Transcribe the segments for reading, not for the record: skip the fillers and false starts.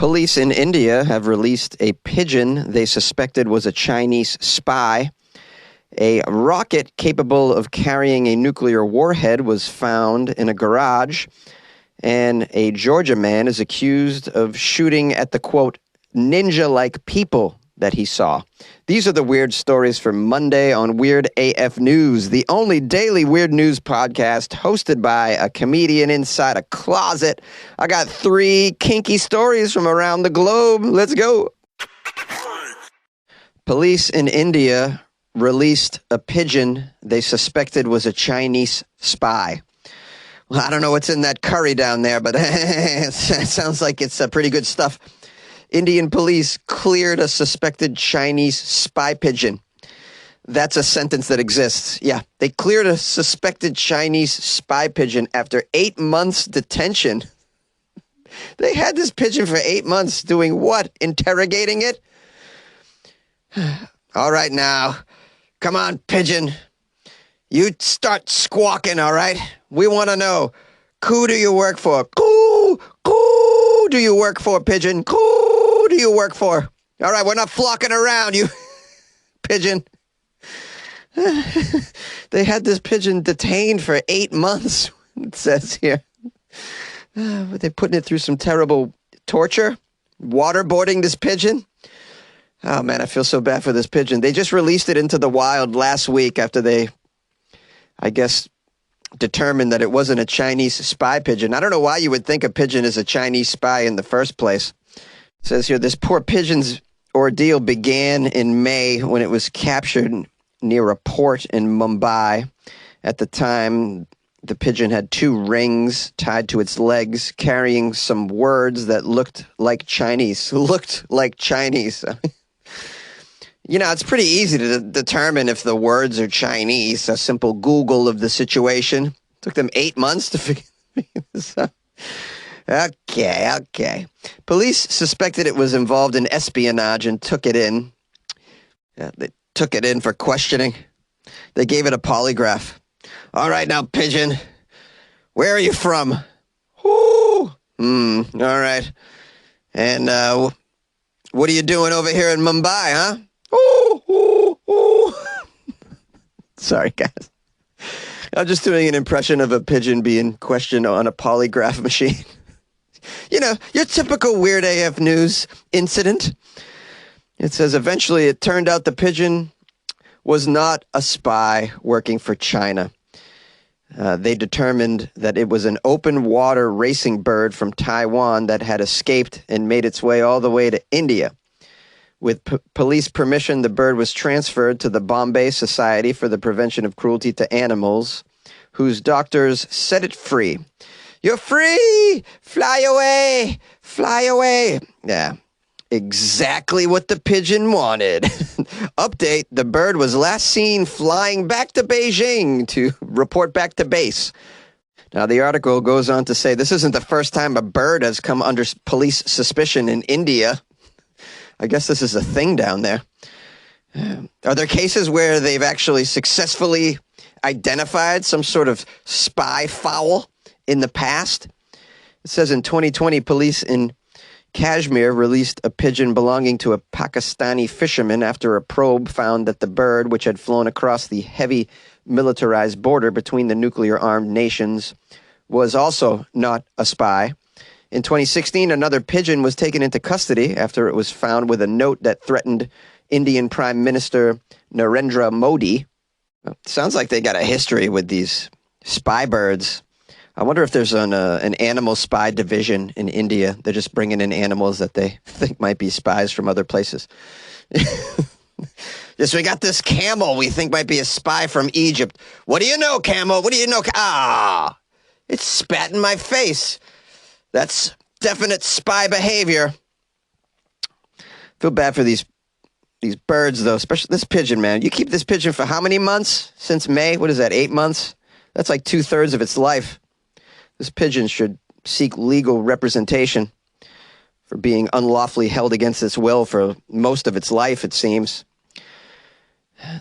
Police in India have released a pigeon they suspected was a Chinese spy. A rocket capable of carrying a nuclear warhead was found in a garage, and a Georgia man is accused of shooting at the, quote, ninja-like people that he saw. These are the weird stories for Monday on Weird AF News, the only daily weird news podcast hosted by a comedian inside a closet. I got 3 kinky stories from around the globe. Let's go. Police in India released a pigeon they suspected was a Chinese spy. Well, I don't know what's in that curry down there, but it sounds like it's pretty good stuff. Indian police cleared a suspected Chinese spy pigeon. That's a sentence that exists. Yeah, they cleared a suspected Chinese spy pigeon after 8 months detention. They had this pigeon for 8 months doing what? Interrogating it? All right now. Come on, pigeon. You start squawking, all right? We want to know, who do you work for? Who do you work for, pigeon? Who do you work for? All right, we're not flocking around, you pigeon. They had this pigeon detained for 8 months, it says here. They're putting it through some terrible torture, waterboarding this pigeon. Oh, man, I feel so bad for this pigeon. They just released it into the wild last week after they, I guess, determined that it wasn't a Chinese spy pigeon. I don't know why you would think a pigeon is a Chinese spy in the first place. It says here, this poor pigeon's ordeal began in May when it was captured near a port in Mumbai. At the time, the pigeon had 2 rings tied to its legs, carrying some words that looked like Chinese. You know, it's pretty easy to determine if the words are Chinese. A simple Google of the situation. Took them 8 months to figure this out. Okay. Police suspected it was involved in espionage and took it in. Yeah, they took it in for questioning. They gave it a polygraph. All right now, pigeon. Where are you from? All right. And what are you doing over here in Mumbai, huh? Sorry, guys. I'm just doing an impression of a pigeon being questioned on a polygraph machine. You know, your typical Weird AF News incident. It says, eventually it turned out the pigeon was not a spy working for China. They determined that it was an open water racing bird from Taiwan that had escaped and made its way all the way to India. With police permission, the bird was transferred to the Bombay Society for the Prevention of Cruelty to Animals, whose doctors set it free. You're free! Fly away! Fly away! Yeah, exactly what the pigeon wanted. Update, the bird was last seen flying back to Beijing to report back to base. Now, the article goes on to say this isn't the first time a bird has come under police suspicion in India. I guess this is a thing down there. Are there cases where they've actually successfully identified some sort of spy fowl in the past? It says in 2020, police in Kashmir released a pigeon belonging to a Pakistani fisherman after a probe found that the bird, which had flown across the heavy militarized border between the nuclear-armed nations, was also not a spy. In 2016, another pigeon was taken into custody after it was found with a note that threatened Indian Prime Minister Narendra Modi. Sounds like they got a history with these spy birds. I wonder if there's an animal spy division in India. They're just bringing in animals that they think might be spies from other places. Yes, we got this camel we think might be a spy from Egypt. What do you know, camel? What do you know? It spat in my face. That's definite spy behavior. Feel bad for these birds, though, especially this pigeon, man. You keep this pigeon for how many months? Since May? What is that, 8 months? That's like 2/3 of its life. This pigeon should seek legal representation for being unlawfully held against its will for most of its life, it seems.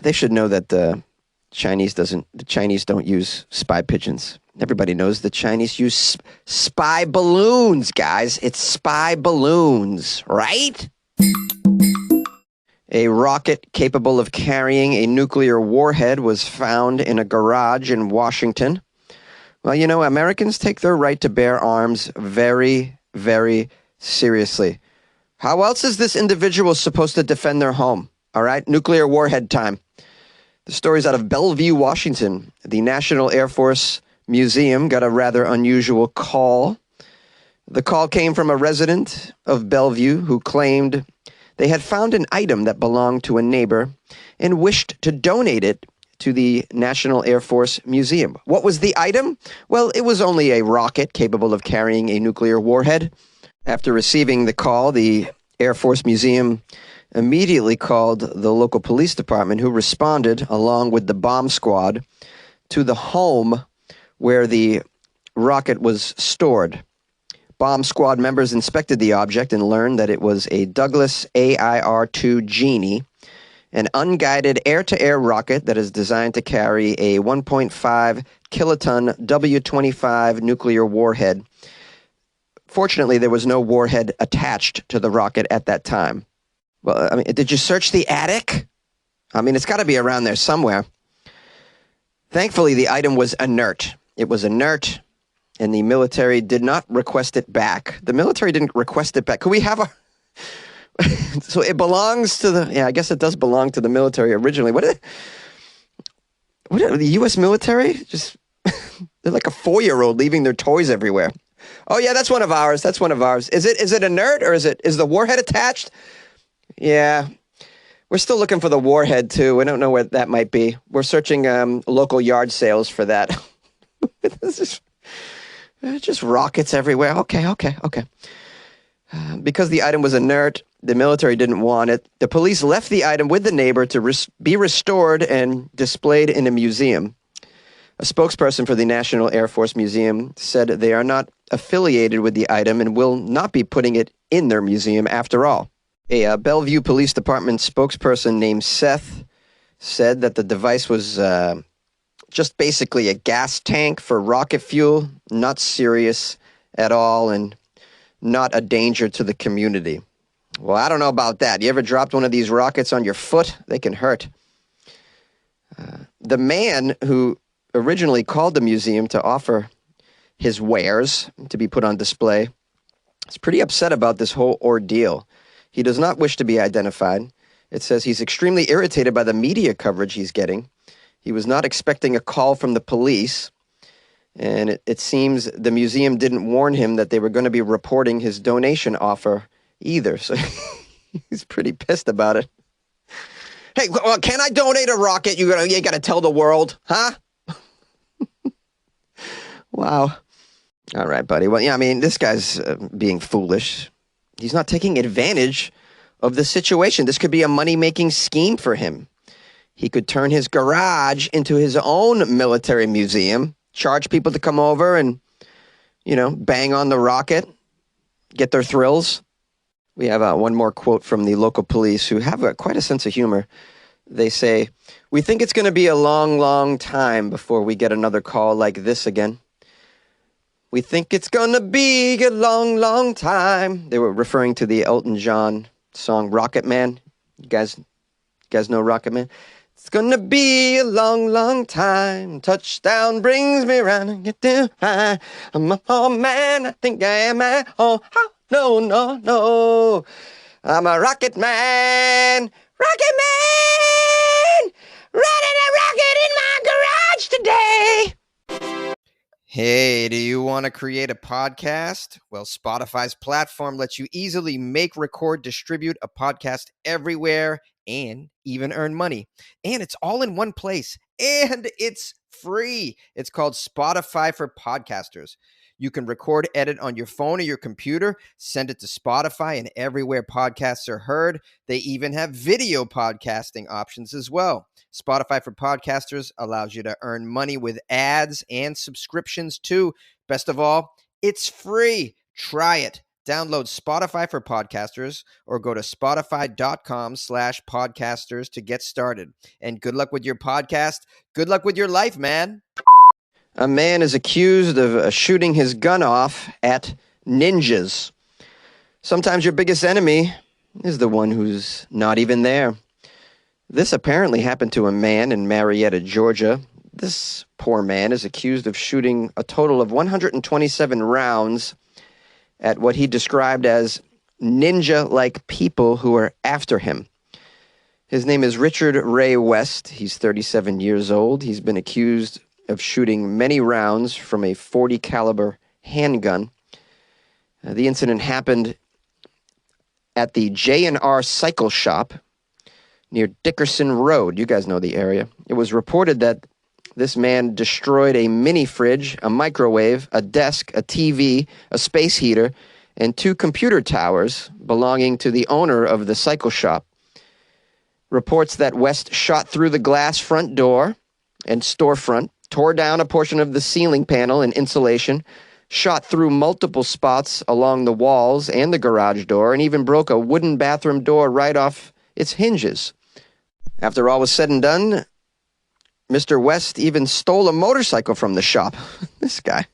They should know that The Chinese don't use spy pigeons. Everybody knows the Chinese use spy balloons, guys. It's spy balloons, right? A rocket capable of carrying a nuclear warhead was found in a garage in Washington. Well, you know, Americans take their right to bear arms very, very seriously. How else is this individual supposed to defend their home? All right, nuclear warhead time. The story's out of Bellevue, Washington. The National Air Force Museum got a rather unusual call. The call came from a resident of Bellevue who claimed they had found an item that belonged to a neighbor and wished to donate it to the National Air Force Museum. What was the item? Well, it was only a rocket capable of carrying a nuclear warhead. After receiving the call, the Air Force Museum immediately called the local police department, who responded, along with the bomb squad, to the home where the rocket was stored. Bomb squad members inspected the object and learned that it was a Douglas AIR-2 Genie, an unguided air-to-air rocket that is designed to carry a 1.5 kiloton W-25 nuclear warhead. Fortunately, there was no warhead attached to the rocket at that time. Well, I mean, did you search the attic? I mean, it's got to be around there somewhere. Thankfully, the item was inert. It was inert, and the military did not request it back. The military didn't request it back. Could we have a... So it belongs to the... Yeah, I guess it does belong to the military originally. What the U.S. military? Just... They're like a 4-year-old leaving their toys everywhere. Oh, yeah, that's one of ours. That's one of ours. Is it inert, or is the warhead attached? Yeah. We're still looking for the warhead, too. We don't know where that might be. We're searching local yard sales for that. This is just rockets everywhere. Okay. Because the item was inert, the military didn't want it. The police left the item with the neighbor to be restored and displayed in a museum. A spokesperson for the National Air Force Museum said they are not affiliated with the item and will not be putting it in their museum after all. A Bellevue Police Department spokesperson named Seth said that the device was just basically a gas tank for rocket fuel, not serious at all, and not a danger to the community. Well, I don't know about that. You ever dropped one of these rockets on your foot? They can hurt. The man who originally called the museum to offer his wares to be put on display is pretty upset about this whole ordeal. He does not wish to be identified. It says he's extremely irritated by the media coverage he's getting. He was not expecting a call from the police, and it seems the museum didn't warn him that they were going to be reporting his donation offer either, so he's pretty pissed about it. Hey, well, can I donate a rocket? You got to tell the world, huh? Wow. All right, buddy. Well, yeah, I mean, this guy's being foolish. He's not taking advantage of the situation. This could be a money-making scheme for him. He could turn his garage into his own military museum, charge people to come over and, bang on the rocket, get their thrills. We have one more quote from the local police, who have quite a sense of humor. They say, "We think it's going to be a long, long time before we get another call like this again. We think it's going to be a long, long time." They were referring to the Elton John song Rocket Man. You guys know Rocket Man? It's going to be a long, long time. Touchdown brings me round and get too high. I'm a oh man, I think I am a oh no. I'm a rocket man. Rocket man! Running a rocket in my garage today. Hey, do you want to create a podcast? Well, Spotify's platform lets you easily make, record, distribute a podcast everywhere and even earn money. And it's all in one place. And it's free. It's called Spotify for Podcasters. You can record, edit on your phone or your computer, send it to Spotify and everywhere podcasts are heard. They even have video podcasting options as well. Spotify for Podcasters allows you to earn money with ads and subscriptions too. Best of all, it's free. Try it. download Spotify for podcasters or go to spotify.com/podcasters to get started. And good luck with your podcast. Good luck with your life, man. A man is accused of shooting his gun off at ninjas. Sometimes your biggest enemy is the one who's not even there. This apparently happened to a man in Marietta, Georgia. This poor man is accused of shooting a total of 127 rounds at what he described as ninja-like people who are after him. His name is Richard Ray West. He's 37 years old. He's been accused of shooting many rounds from a .40 caliber handgun. The incident happened at the J&R Cycle Shop near Dickerson Road. You guys know the area. It was reported that this man destroyed a mini fridge, a microwave, a desk, a TV, a space heater, and 2 computer towers belonging to the owner of the cycle shop. Reports that West shot through the glass front door and storefront, tore down a portion of the ceiling panel and insulation, shot through multiple spots along the walls and the garage door, and even broke a wooden bathroom door right off its hinges. After all was said and done, Mr. West even stole a motorcycle from the shop. This guy.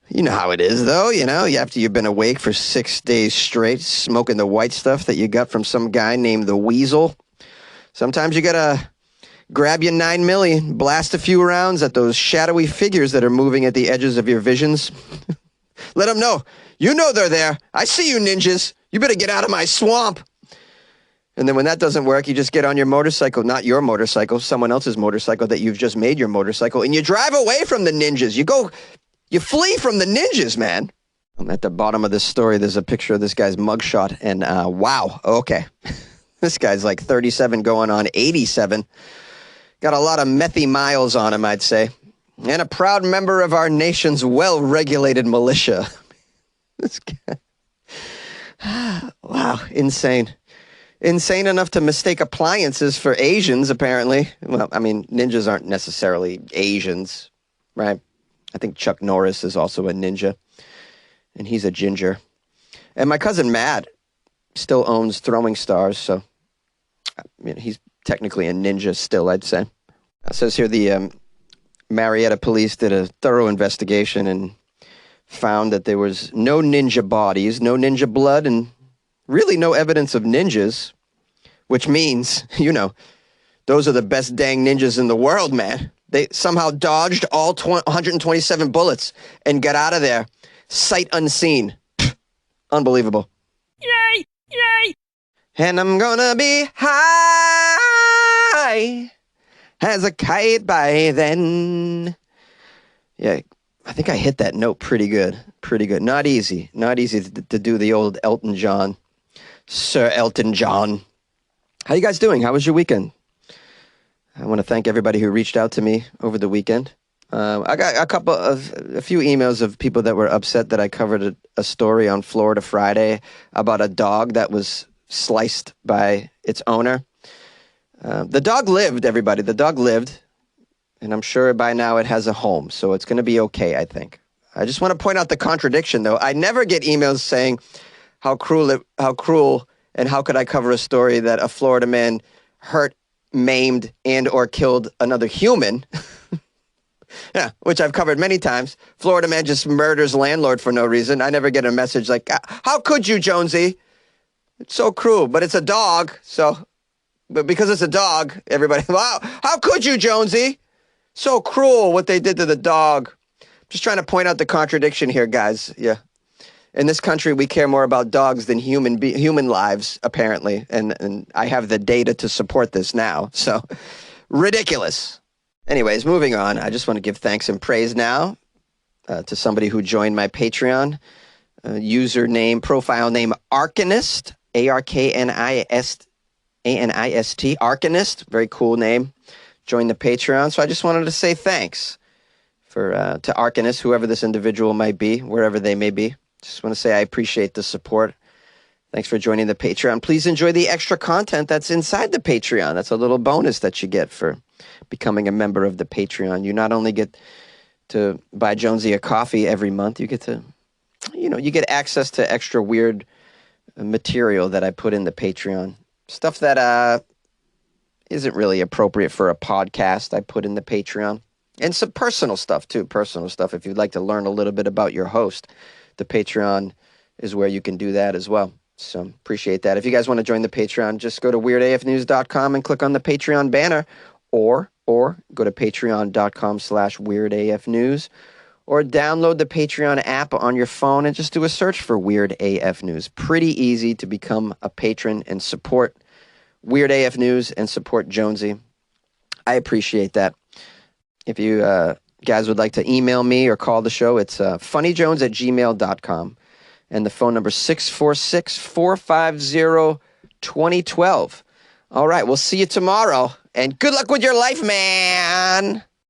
You know how it is, though, after you've been awake for 6 days straight, smoking the white stuff that you got from some guy named the Weasel. Sometimes you gotta grab your 9mm and blast a few rounds at those shadowy figures that are moving at the edges of your visions. Let them know. You know they're there. I see you, ninjas. You better get out of my swamp. And then when that doesn't work, you just get on your motorcycle, not your motorcycle, someone else's motorcycle that you've just made your motorcycle, and you drive away from the ninjas. You flee from the ninjas, man. At the bottom of this story, there's a picture of this guy's mugshot, and wow, okay. This guy's like 37 going on 87. Got a lot of methy miles on him, I'd say. And a proud member of our nation's well-regulated militia. This guy. Wow, insane. Insane enough to mistake appliances for Asians, apparently. Well, I mean, ninjas aren't necessarily Asians, right? I think Chuck Norris is also a ninja, and he's a ginger. And my cousin Matt still owns Throwing Stars, so he's technically a ninja still, I'd say. It says here the Marietta police did a thorough investigation and found that there was no ninja bodies, no ninja blood, and really no evidence of ninjas, which means, those are the best dang ninjas in the world, man. They somehow dodged all 127 bullets and got out of there, sight unseen. Unbelievable. Yay! Yay! And I'm gonna be high as a kite by then. Yeah, I think I hit that note pretty good. Pretty good. Not easy. Not easy to do the old Elton John. Sir Elton John. How you guys doing? How was your weekend? I want to thank everybody who reached out to me over the weekend. I got a few emails of people that were upset that I covered a story on Florida Friday about a dog that was sliced by its owner. The dog lived, everybody. The dog lived, and I'm sure by now it has a home, so it's going to be okay, I think. I just want to point out the contradiction, though. I never get emails saying how cruel, and how could I cover a story that a Florida man hurt, maimed, and or killed another human. Yeah, which I've covered many times. Florida man just murders landlord for no reason. I never get a message like, how could you, Jonesy? It's so cruel, but it's a dog. But because it's a dog, everybody, wow, how could you, Jonesy? So cruel what they did to the dog. Just trying to point out the contradiction here, guys. Yeah. In this country, we care more about dogs than human lives, apparently. And I have the data to support this now. So, ridiculous. Anyways, moving on. I just want to give thanks and praise now to somebody who joined my Patreon. Username, profile name, Arcanist. Arknist. Arcanist. Very cool name. Joined the Patreon. So I just wanted to say thanks to Arcanist, whoever this individual might be, wherever they may be. Just want to say I appreciate the support. Thanks for joining the Patreon. Please enjoy the extra content that's inside the Patreon. That's a little bonus that you get for becoming a member of the Patreon. You not only get to buy Jonesy a coffee every month, you get to you get access to extra weird material that I put in the Patreon. Stuff that isn't really appropriate for a podcast, I put in the Patreon. And some personal stuff, too. Personal stuff. If you'd like to learn a little bit about your host, the Patreon is where you can do that as well. So appreciate that. If you guys want to join the Patreon, just go to weirdafnews.com and click on the Patreon banner, or go to patreon.com/weirdafnews, or download the Patreon app on your phone and just do a search for Weird AF News. Pretty easy to become a patron and support Weird AF News and support Jonesy. I appreciate that. If you guys would like to email me or call the show, it's funnyjones@gmail.com. And the phone number is 646-450-2012. All right, we'll see you tomorrow. And good luck with your life, man.